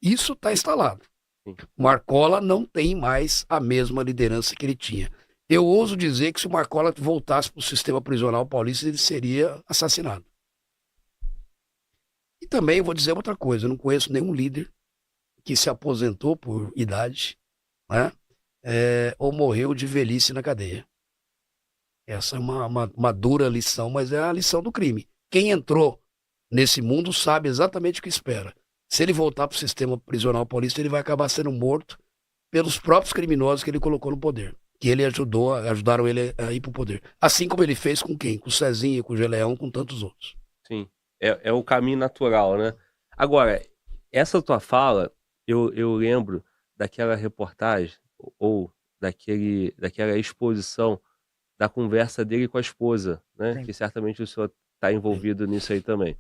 Isso está instalado. Sim. O Marcola não tem mais a mesma liderança que ele tinha. Eu ouso dizer que se o Marcola voltasse para o sistema prisional paulista, ele seria assassinado. E também vou dizer outra coisa, eu não conheço nenhum líder que se aposentou por idade, né? Ou morreu de velhice na cadeia. Essa é uma dura lição, mas é a lição do crime. Quem entrou nesse mundo sabe exatamente o que espera. Se ele voltar para o sistema prisional paulista, ele vai acabar sendo morto pelos próprios criminosos que ele colocou no poder. Que ele ajudaram ele a ir para o poder. Assim como ele fez com quem? Com o Cezinha, com o Geleão, com tantos outros. Sim, é o caminho natural, né. Agora, essa tua fala, eu lembro daquela reportagem ou daquela exposição da conversa dele com a esposa, né, Sim. que certamente o senhor está Sim. envolvido nisso aí também.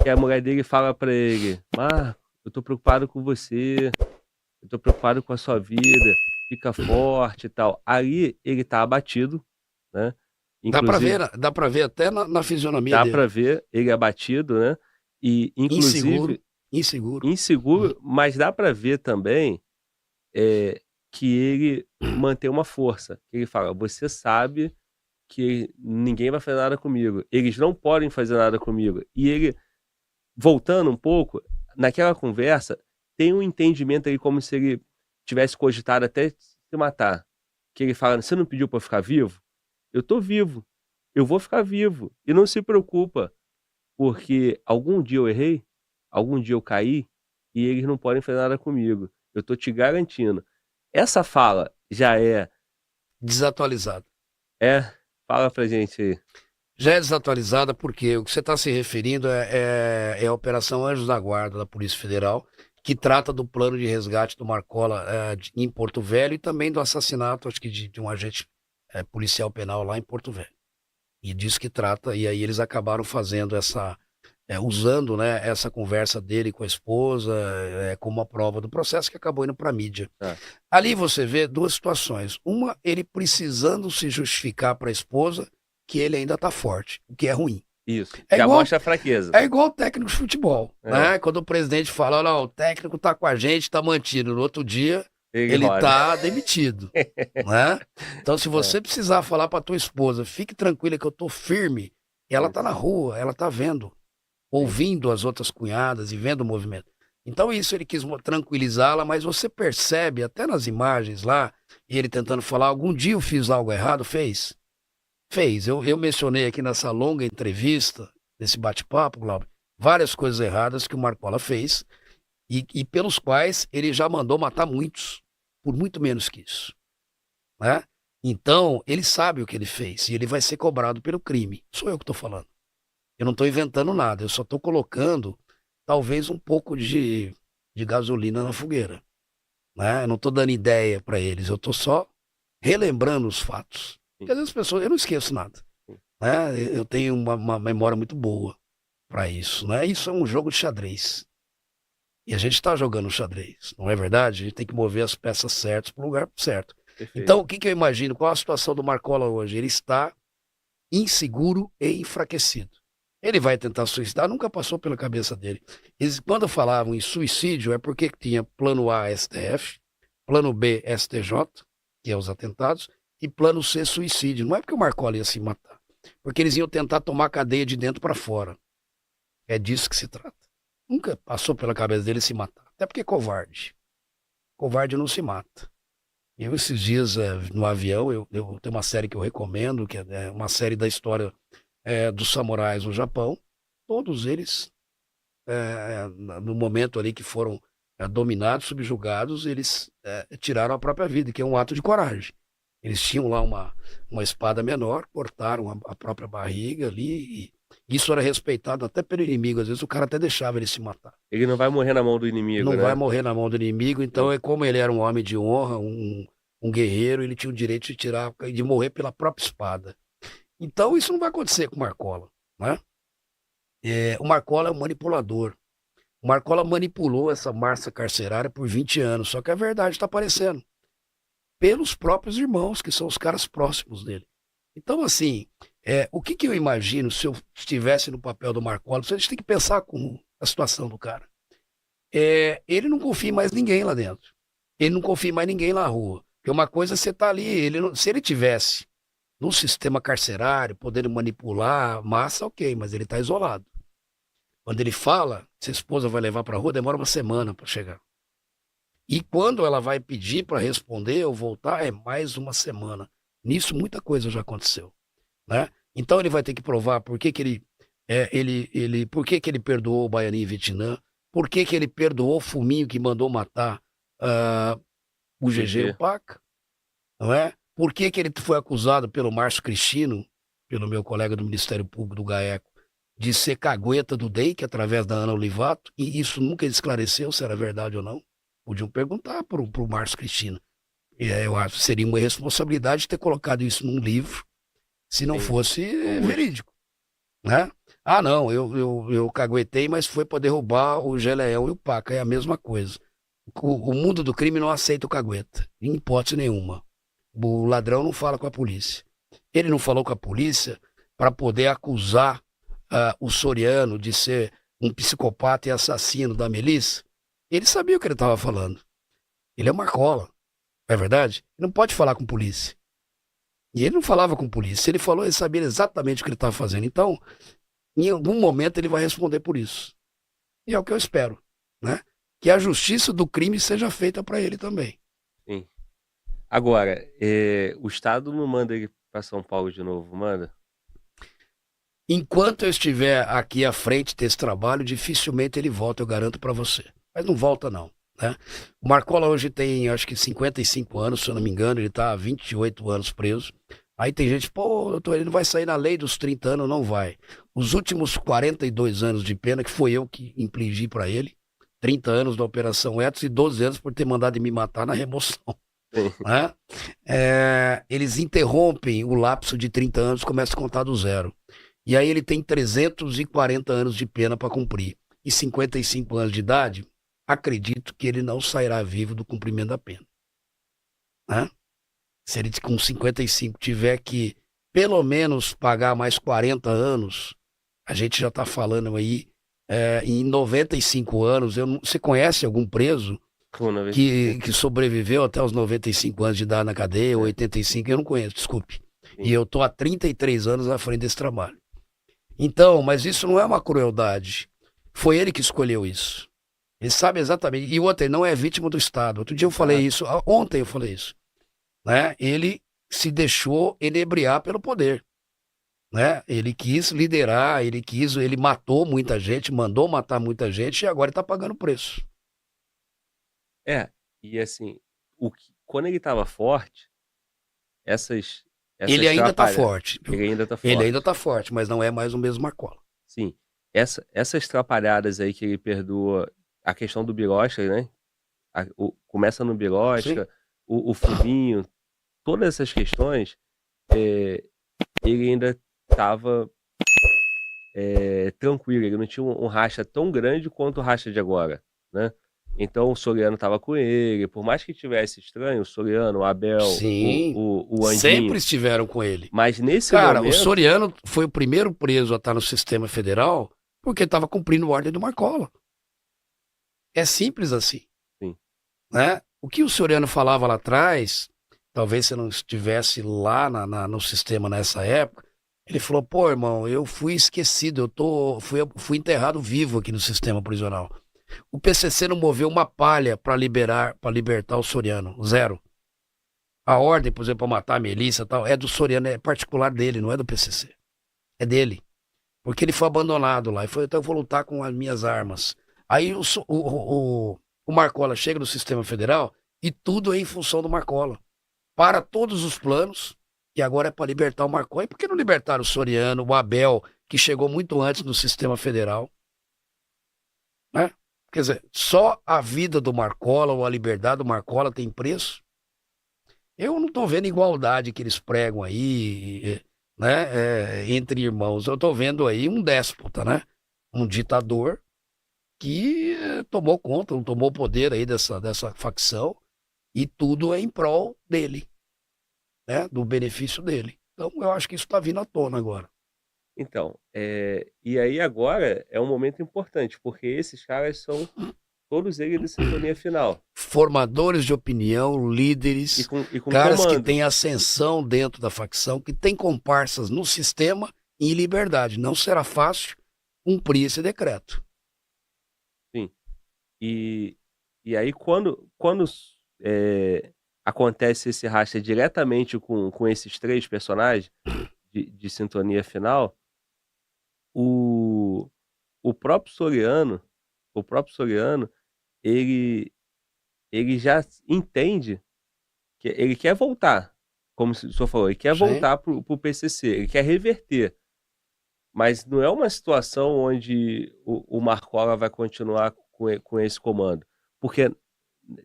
Que a mulher dele fala pra ele: "Marco, eu tô preocupado com você, eu tô preocupado com a sua vida, fica forte e tal". Ali ele tá abatido, né, inclusive Dá pra ver até na fisionomia dá pra dele. ver ele abatido, né, e Inseguro, inclusive inseguro. Uhum. inseguro, mas dá pra ver também, que ele mantém uma força, que ele fala: "Você sabe que ninguém vai fazer nada comigo, eles não podem fazer nada comigo". E ele, voltando um pouco, naquela conversa, tem um entendimento aí como se ele tivesse cogitado até se matar, que ele fala: "Você não pediu pra eu ficar vivo? Eu tô vivo, eu vou ficar vivo, e não se preocupa". Porque algum dia eu errei, algum dia eu caí, e eles não podem fazer nada comigo. Eu tô te garantindo. Essa fala já Desatualizado. é fala pra gente aí. Já é desatualizada porque o que você está se referindo é a Operação Anjos da Guarda da Polícia Federal, que trata do plano de resgate do Marcola em Porto Velho e também do assassinato, acho que de um agente policial penal lá em Porto Velho. E disso que trata, e aí eles acabaram fazendo usando, né, essa conversa dele com a esposa como uma prova do processo que acabou indo para a mídia. Tá. Ali você vê duas situações. Uma, ele precisando se justificar para a esposa que ele ainda está forte, o que é ruim. Isso, É já igual mostra a fraqueza. é igual o técnico de futebol, É, né? Quando o presidente fala: "Olha, o técnico tá com a gente, tá mantido", no outro dia ele ele roda. tá demitido, né? Então se É, você precisar falar para tua esposa: "Fique tranquila que eu tô firme", ela tá isso, na rua, ela tá vendo, sim. ouvindo as outras cunhadas e vendo o movimento. Então isso ele quis tranquilizá-la, mas você percebe até nas imagens lá, ele tentando falar: "Algum dia eu fiz algo errado?" Fez. Fez. Eu mencionei aqui nessa longa entrevista, nesse bate-papo, Glauber, várias coisas erradas que o Marcola fez e pelos quais ele já mandou matar muitos, por muito menos que isso, né. Então, ele sabe o que ele fez e ele vai ser cobrado pelo crime. Sou eu que estou falando. Eu não estou inventando nada, eu só estou colocando talvez um pouco de gasolina na fogueira, né. Eu não estou dando ideia para eles, eu estou só relembrando os fatos. Sim, Porque às vezes as pessoas eu não esqueço nada. sim. Né, eu tenho uma memória muito boa para isso, né, isso é um jogo de xadrez, e a gente está jogando xadrez, não é verdade? A gente tem que mover as peças certas para o lugar certo. Perfeito. Então o que que eu imagino, qual a situação do Marcola hoje? Ele está inseguro e enfraquecido. Ele vai tentar suicidar, nunca passou pela cabeça dele. Eles quando falavam em suicídio é porque tinha plano A STF, plano B STJ, que é os atentados, e plano C suicídio, não é porque o Marcola ia se matar, porque eles iam tentar tomar a cadeia de dentro para fora, é disso que se trata. Nunca passou pela cabeça dele se matar, até porque é covarde, covarde não se mata. Eu esses dias, no avião, eu tenho uma série que eu recomendo, que é uma série da história dos samurais no Japão, todos eles, no momento ali que foram dominados, subjugados, eles tiraram a própria vida, que é um ato de coragem. Eles tinham lá uma espada menor, cortaram a própria barriga ali, e isso era respeitado até pelo inimigo, às vezes o cara até deixava ele se matar. Ele não vai morrer na mão do inimigo, Não vai né. morrer na mão do inimigo, então Sim. é como ele era um homem de honra, um guerreiro, ele tinha o direito de morrer pela própria espada. Então isso não vai acontecer com o Marcola, né? O Marcola é um manipulador. O Marcola manipulou essa massa carcerária por 20 anos, só que a verdade está aparecendo. Pelos próprios irmãos, que são os caras próximos dele. Então, assim, o que que eu imagino se eu estivesse no papel do Marcola? A gente tem que pensar com a situação do cara. ele não confia em mais ninguém lá dentro. Ele não confia em mais ninguém na rua. Porque uma coisa é você tá ali, se ele tivesse no sistema carcerário, podendo manipular massa, ok, mas ele tá isolado. Quando ele fala, se a esposa vai levar pra rua, demora uma semana para chegar. E quando ela vai pedir para responder ou voltar, é mais uma semana. Nisso muita coisa já aconteceu, né? Então ele vai ter que provar por que que por que que ele perdoou o Baianinho e Vietnã, por que que ele perdoou o Fuminho que mandou matar ah, o GG e o GG. Paca, não é? Por que que ele foi acusado pelo Márcio Cristino, pelo meu colega do Ministério Público do GAECO, de ser cagueta do DEIC através da Ana Olivato, e isso nunca esclareceu se era verdade ou não. Podiam perguntar pro Márcio Cristino. E eu acho que seria uma irresponsabilidade ter colocado isso num livro se não Sim, fosse robusto. verídico, né? Ah, não, eu caguetei, mas foi para derrubar o Geleão e o Paca, é a mesma coisa. O mundo do crime não aceita o cagueta, em hipótese nenhuma. O ladrão não fala com a polícia. Ele não falou com a polícia para poder acusar o Soriano de ser um psicopata e assassino da Melissa. Ele sabia o que ele estava falando. Ele é uma cola, não é verdade? Ele não pode falar com polícia. E ele não falava com polícia. Ele falou, ele sabia exatamente o que ele estava fazendo. Então, em algum momento ele vai responder por isso. E é o que eu espero, né? Que a justiça do crime seja feita para ele também. Sim. Agora, o Estado não manda ele para São Paulo de novo, manda? Enquanto eu estiver aqui à frente desse trabalho, dificilmente ele volta, eu garanto para você. Mas não volta não, né? O Marcola hoje tem, acho que 55 anos, se eu não me engano, ele está há 28 anos preso. Aí tem gente, pô, doutor, ele não vai sair na lei dos 30 anos, não vai. Os últimos 42 anos de pena, que foi eu que infligi para ele, 30 anos da Operação Etos e 12 anos por ter mandado me matar na remoção, Sim. né? Eles interrompem o lapso de 30 anos, começa a contar do zero. E aí ele tem 340 anos de pena para cumprir. E 55 anos de idade, acredito que ele não sairá vivo do cumprimento da pena, né? Se ele com 55 tiver que pelo menos pagar mais 40 anos, a gente já está falando aí em 95 anos. Você conhece algum preso Com 95. que sobreviveu até os 95 anos de idade na cadeia, ou É, 85? Eu não conheço, desculpe. E sim. eu estou há 33 anos à frente desse trabalho. Então, mas isso não é uma crueldade. Foi ele que escolheu isso. Ele sabe exatamente. E outra, ele não é vítima do Estado. Outro dia eu falei Exato. isso, ontem eu falei isso, né? Ele se deixou enebriar pelo poder, né? Ele quis liderar, ele matou muita gente, mandou matar muita gente e agora está pagando o preço. É, e assim, quando ele estava forte, essas Ele essas ainda está trapalha forte, viu? ele ainda tá Ele ainda forte. está forte, mas não é mais o mesmo Marcola. Sim. Essas trapalhadas aí que ele perdoa, a questão do Birosca, né, começa no Sim? Birosca, o Fubinho, todas essas questões, eh, ele ainda estava, tranquilo, ele não tinha um racha tão grande quanto o racha de agora, né. Então o Soriano estava com ele, por mais que tivesse estranho, o Soriano, o Abel, Sim. o Sempre Andinho, estiveram com ele. mas nesse Cara, o momento Soriano foi o primeiro preso a estar no sistema federal porque estava cumprindo ordem do Marcola. É simples assim, sim, né? O que o Soriano falava lá atrás, talvez você não estivesse lá no sistema nessa época, ele falou, pô, irmão, eu fui esquecido, fui enterrado vivo aqui no sistema prisional. O PCC não moveu uma palha para libertar o Soriano, zero. A ordem, por exemplo, para matar a Melissa e tal, é do Soriano, é particular dele, não é do PCC. É dele. Porque ele foi abandonado lá. E foi, então eu vou lutar com as minhas armas. Aí o Marcola chega no sistema federal e tudo é em função do Marcola. Para todos os planos, e agora é para libertar o Marcola. E por que não libertaram o Soriano, o Abel, que chegou muito antes no sistema federal? Né? Quer dizer, só a vida do Marcola ou a liberdade do Marcola tem preço? Eu não estou vendo igualdade que eles pregam aí, né, entre irmãos. Eu estou vendo aí um déspota, né? Um ditador que tomou conta, tomou poder aí dessa facção e tudo é em prol dele, né? Do benefício dele. Então eu acho que isso está vindo à tona agora. então, e aí agora é um momento importante, porque esses caras são Todos eles de sintonia final. Formadores de opinião, líderes, E com caras que comando. têm ascensão dentro da facção, que têm comparsas no sistema e em liberdade. Não será fácil cumprir esse decreto. Sim. E aí, quando acontece esse racha diretamente com esses três personagens de sintonia final, o, o próprio Soriano, ele, ele já entende que ele quer voltar, como o senhor falou, ele quer Sim. voltar pro PCC, ele quer reverter. Mas não é uma situação onde o Marcola vai continuar com esse comando. Porque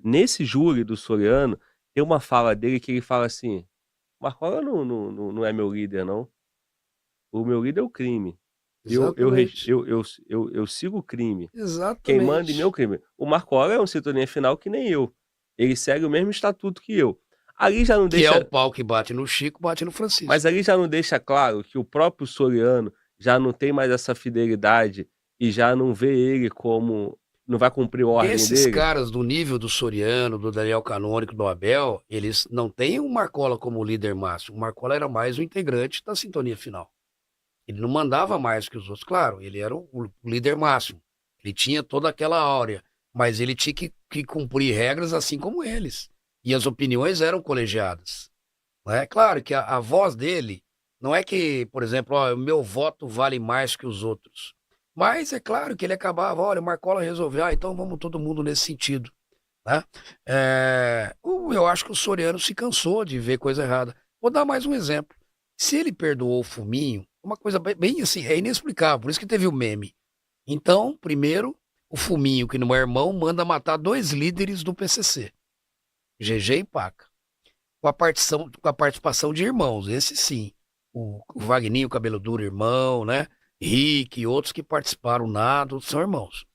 nesse júri do Soriano, tem uma fala dele que ele fala assim: Marcola não é meu líder, não. O meu líder é o crime. Exatamente. Eu sigo o crime. Quem manda em mim é o Exatamente. crime. O Marcola é um sintonia final que nem eu. Ele segue o mesmo estatuto que eu. Ali já não Que é o deixa. pau que bate no Chico, bate no Francisco. Mas ali já não deixa claro que o próprio Soriano já não tem mais essa fidelidade e já não vê ele como. Não vai cumprir a ordem Esses dele. caras do nível do Soriano, do Daniel Canônico, do Abel, eles não têm o Marcola como líder máximo. O Marcola era mais o integrante da sintonia final. Ele não mandava mais que os outros. Claro, ele era o líder máximo. Ele tinha toda aquela áurea, mas ele tinha que cumprir regras assim como eles. E as opiniões eram colegiadas. É claro que a voz dele não é que, por exemplo, ó, o meu voto vale mais que os outros. Mas é claro que ele acabava, olha, o Marcola resolveu, então vamos todo mundo nesse sentido. Né? Eu acho que o Soriano se cansou de ver coisa errada. Vou dar mais um exemplo. Se ele perdoou o Fuminho, uma coisa bem assim, é inexplicável, por isso que teve o meme. Então, primeiro, o Fuminho, que não é irmão, manda matar 2 líderes do PCC, GG e Paca, com a participação de irmãos, esse sim. O Vagninho, Cabelo Duro, irmão, né? Rick e outros que participaram, nada, são irmãos.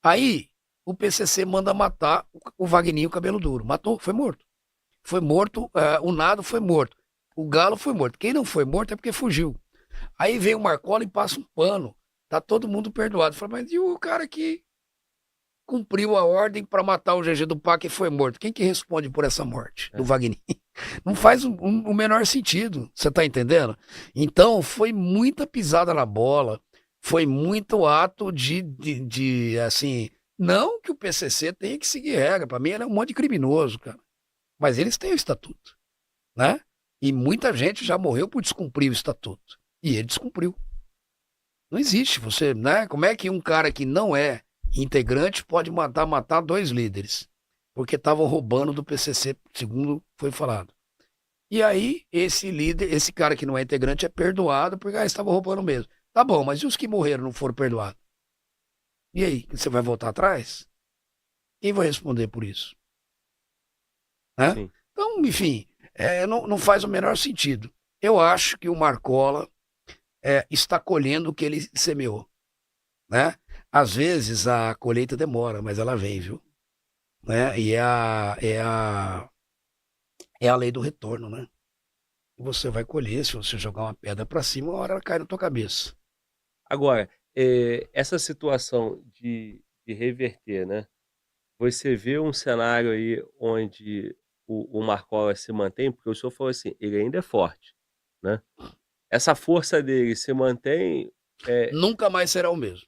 Aí, o PCC manda matar o Vagninho, Cabelo Duro. Matou, foi morto. Foi morto, o Nado foi morto. O Galo foi morto. Quem não foi morto é porque fugiu. Aí vem o Marcola e passa um pano. Tá todo mundo perdoado. Fala, mas e o cara que cumpriu a ordem para matar o GG do PAC e foi morto? Quem que responde por essa morte do Vagninho? Não faz o menor sentido, você tá entendendo? Então, foi muita pisada na bola, foi muito ato de assim, não que o PCC tenha que seguir regra, para mim ele é um monte de criminoso, cara, mas eles têm o estatuto, né? E muita gente já morreu por descumprir o estatuto, e ele descumpriu. Não existe, você, né? Como é que um cara que não é integrante pode matar 2 líderes? Porque estavam roubando do PCC, segundo foi falado. E aí, esse líder, esse cara que não é integrante é perdoado porque estava roubando mesmo. Tá bom, mas e os que morreram não foram perdoados? E aí, você vai voltar atrás? Quem vai responder por isso? Né? Sim. Então, enfim, não faz o menor sentido. Eu acho que o Marcola está colhendo o que ele semeou. Né? Às vezes a colheita demora, mas ela vem, viu? Né? E é a lei do retorno, né? Você vai colher, se você jogar uma pedra para cima, uma hora ela cai na tua cabeça. Agora, essa situação de reverter, né? Você vê um cenário aí onde o Marcola se mantém, porque o senhor falou assim, ele ainda é forte, né? Essa força dele se mantém. Nunca mais será o mesmo.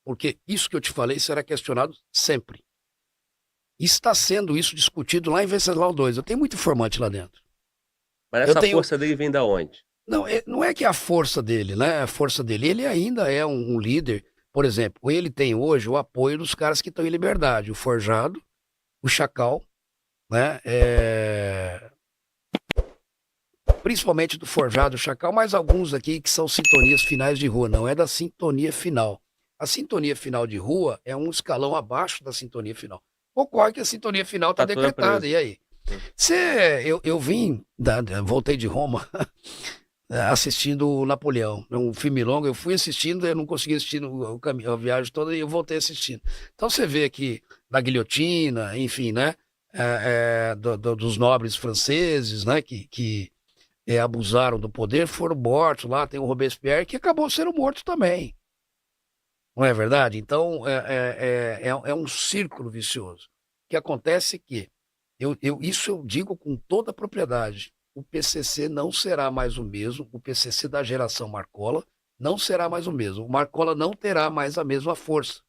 Porque isso que eu te falei será questionado sempre. Está sendo isso discutido lá em Venceslau 2. Eu tenho muito informante lá dentro. Mas essa força dele vem da onde? Não é que a força dele, né? A força dele, ele ainda é um líder. Por exemplo, ele tem hoje o apoio dos caras que estão em liberdade. O Forjado, o Chacal, né? Principalmente do Forjado, o Chacal, mas alguns aqui que são sintonias finais de rua. Não é da sintonia final. A sintonia final de rua é um escalão abaixo da sintonia final. Ocorre que a sintonia final está decretada. E aí? Eu vim, voltei de Roma assistindo o Napoleão, um filme longo. Eu fui assistindo, eu não consegui assistir a viagem toda e eu voltei assistindo. Então você vê aqui da guilhotina, enfim, né? Dos nobres franceses, né? Que abusaram do poder, foram mortos lá. Tem o Robespierre que acabou sendo morto também. Não é verdade? Então, é um círculo vicioso. O que acontece é que, isso eu digo com toda a propriedade, o PCC não será mais o mesmo, o PCC da geração Marcola não será mais o mesmo, o Marcola não terá mais a mesma força.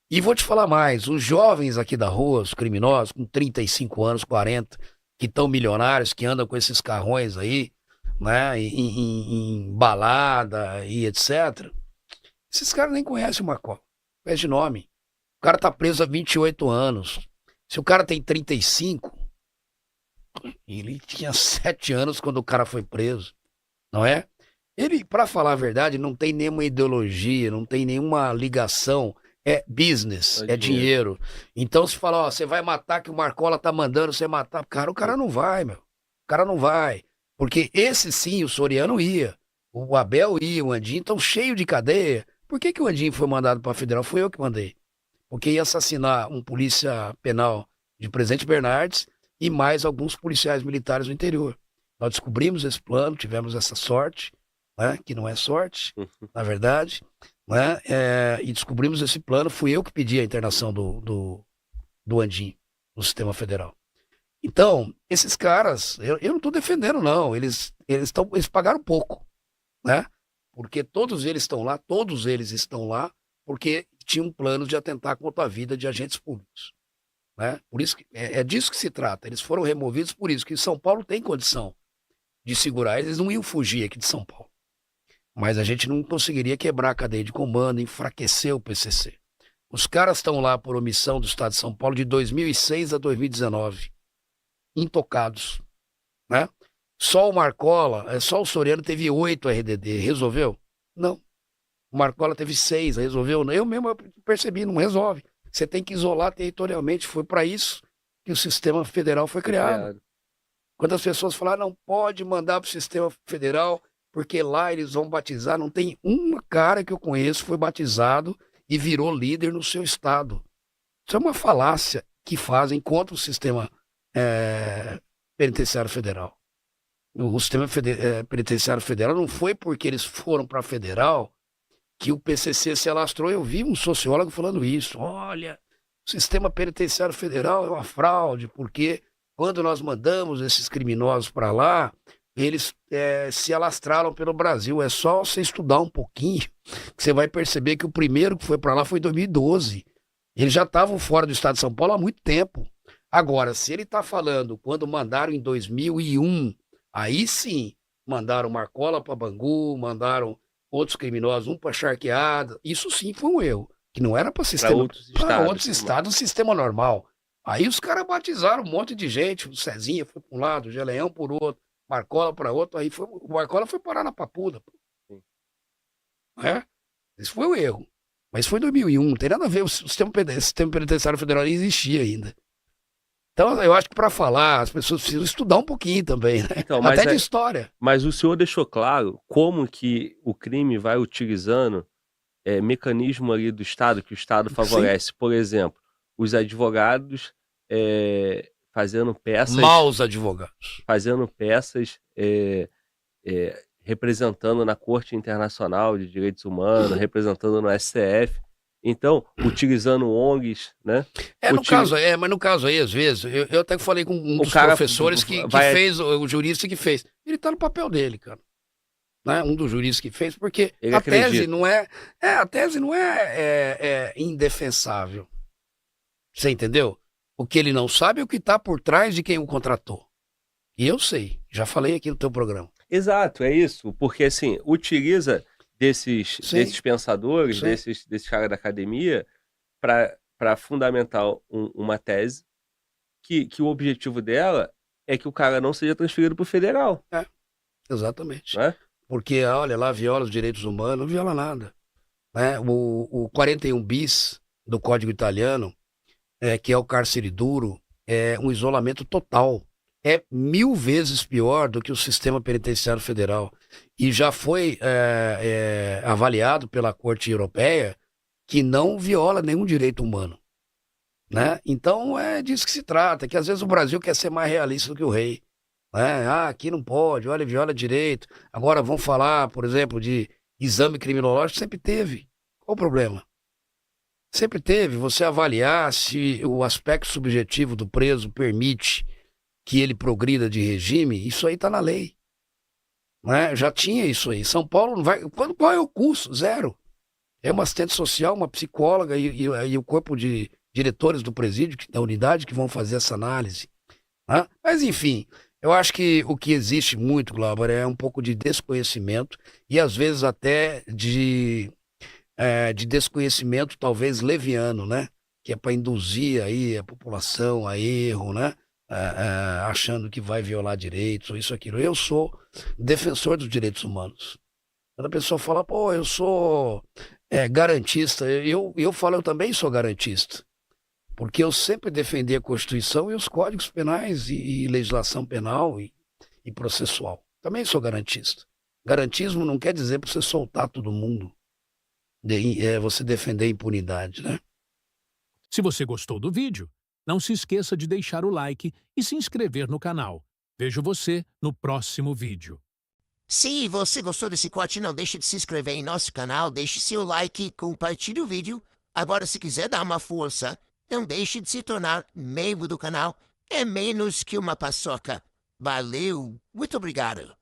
E vou te falar mais, os jovens aqui da rua, os criminosos, com 35 anos, 40, que estão milionários, que andam com esses carrões aí, né, em balada e etc., esses caras nem conhecem o Marcola, conhece de nome. O cara tá preso há 28 anos. Se o cara tem 35, ele tinha 7 anos quando o cara foi preso, não é? Ele, para falar a verdade, não tem nenhuma ideologia, não tem nenhuma ligação. É business, É é dinheiro. dinheiro. Então se fala, ó, você vai matar que o Marcola tá mandando você matar. Cara, o cara não vai, meu. O cara não vai. Porque esse sim, o Soriano ia. O Abel ia, o Andinho, estão cheio de cadeia. Por que que o Andinho foi mandado para federal? Foi eu que mandei. Porque ia assassinar um polícia penal de Presidente Bernardes e mais alguns policiais militares do interior. Nós descobrimos esse plano, tivemos essa sorte, né, que não é sorte, na verdade, né, e descobrimos esse plano. Fui eu que pedi a internação do Andim no sistema federal. Então, esses caras, eu não estou defendendo, não. Eles pagaram pouco, né? Porque todos eles estão lá porque tinham planos de atentar contra a vida de agentes públicos, né? Por isso que, é disso que se trata. Eles foram removidos por isso, que São Paulo tem condição de segurar. Eles não iam fugir aqui de São Paulo. Mas a gente não conseguiria quebrar a cadeia de comando, enfraquecer o PCC. Os caras estão lá por omissão do Estado de São Paulo de 2006 a 2019, intocados, né? Só o Marcola, só o Soriano teve 8 RDD, resolveu? Não. O Marcola teve 6, resolveu? Eu mesmo percebi, não resolve. Você tem que isolar territorialmente, foi para isso que o sistema federal foi criado. Quando as pessoas falaram, não pode mandar para o sistema federal, porque lá eles vão batizar, não tem uma cara que eu conheço foi batizado e virou líder no seu estado. Isso é uma falácia que fazem contra o sistema penitenciário federal. O sistema penitenciário federal não foi porque eles foram para a federal que o PCC se alastrou. Eu vi um sociólogo falando isso. Olha, o sistema penitenciário federal é uma fraude, porque quando nós mandamos esses criminosos para lá, eles se alastraram pelo Brasil. É só você estudar um pouquinho, que você vai perceber que o primeiro que foi para lá foi em 2012. Eles já estavam fora do estado de São Paulo há muito tempo. Agora, se ele está falando quando mandaram em 2001, aí sim, mandaram Marcola para Bangu, mandaram outros criminosos, um para Charqueada. Isso sim foi um erro, que não era para outros estados, sistema normal. Aí os caras batizaram um monte de gente, o Cezinha foi para um lado, o Geleão por outro, Marcola para outro, aí o Marcola foi parar na Papuda. Esse foi o erro. Mas foi em 2001, não tem nada a ver, o sistema penitenciário federal nem existia ainda. Então, eu acho que para falar, as pessoas precisam estudar um pouquinho também, né? Então, até de história. Mas o senhor deixou claro como que o crime vai utilizando mecanismo ali do Estado, que o Estado favorece. Sim. Por exemplo, os advogados fazendo peças... Maus advogados. Fazendo peças representando na Corte Internacional de Direitos Humanos, representando no STF. Então, utilizando ONGs, né? Mas no caso aí, às vezes, eu até falei com um dos professores que fez, o jurista que fez. Ele tá no papel dele, cara. Né? Um dos juristas que fez, porque a tese não é indefensável. Você entendeu? O que ele não sabe é o que tá por trás de quem o contratou. E eu sei, já falei aqui no teu programa. Exato, é isso. Porque, assim, utiliza desses pensadores, desses caras da academia, para fundamentar uma tese que o objetivo dela é que o cara não seja transferido para o federal. Exatamente. Porque, olha lá, viola os direitos humanos, não viola nada. Né? O 41 bis do Código Italiano, que é o cárcere duro, é um isolamento total. É 1000 vezes pior do que o sistema penitenciário federal. E já foi avaliado pela Corte Europeia que não viola nenhum direito humano. Né? Então é disso que se trata, que às vezes o Brasil quer ser mais realista do que o rei. Né? Aqui não pode, olha, viola direito. Agora vão falar, por exemplo, de exame criminológico, sempre teve. Qual o problema? Sempre teve você avaliar se o aspecto subjetivo do preso permite que ele progrida de regime, isso aí está na lei. Né? Já tinha isso aí. São Paulo não vai. Qual é o custo? Zero. É uma assistente social, uma psicóloga e o corpo de diretores do presídio, da unidade, que vão fazer essa análise. Né? Mas, enfim, eu acho que o que existe muito, Glauber, é um pouco de desconhecimento e, às vezes, até de desconhecimento, talvez, leviano, né? Que é para induzir aí a população a erro, né? Achando que vai violar direitos ou isso, aquilo. Eu sou defensor dos direitos humanos. Quando a pessoa fala, pô, eu sou garantista, eu falo, eu também sou garantista. Porque eu sempre defendi a Constituição e os códigos penais e legislação penal e processual. Também sou garantista. Garantismo não quer dizer para você soltar todo mundo. Você defender a impunidade, né? Se você gostou do vídeo, não se esqueça de deixar o like e se inscrever no canal. Vejo você no próximo vídeo. Se você gostou desse corte, não deixe de se inscrever em nosso canal, deixe seu like e compartilhe o vídeo. Agora, se quiser dar uma força, não deixe de se tornar membro do canal. É menos que uma paçoca. Valeu, muito obrigado.